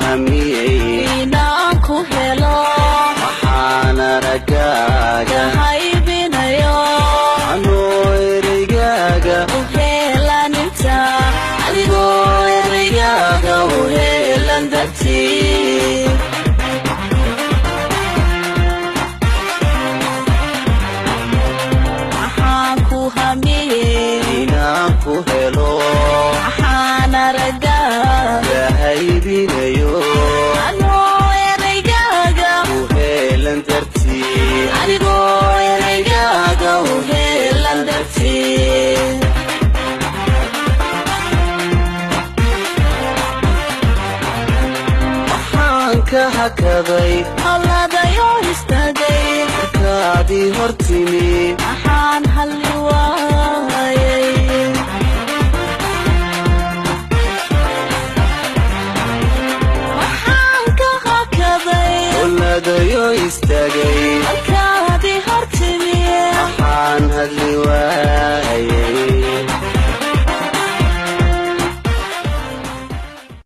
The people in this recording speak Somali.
هميي inaanku helo waxaan aragaaga kahaybinayo anoo ereygaga u heelaninta adigoo ereygaga u heelan dartii waxaan ku hamiyey inaan ku helo waxaan aragaaga kahaybinayo anoo ereygaga u heelan dartii adigoo ereygaga u heelan dartii waxaan ka hakaday hawladayoo istaagay markaadii hortimi waxaan halli waayay waxaan ka hakaday oladayo istaagay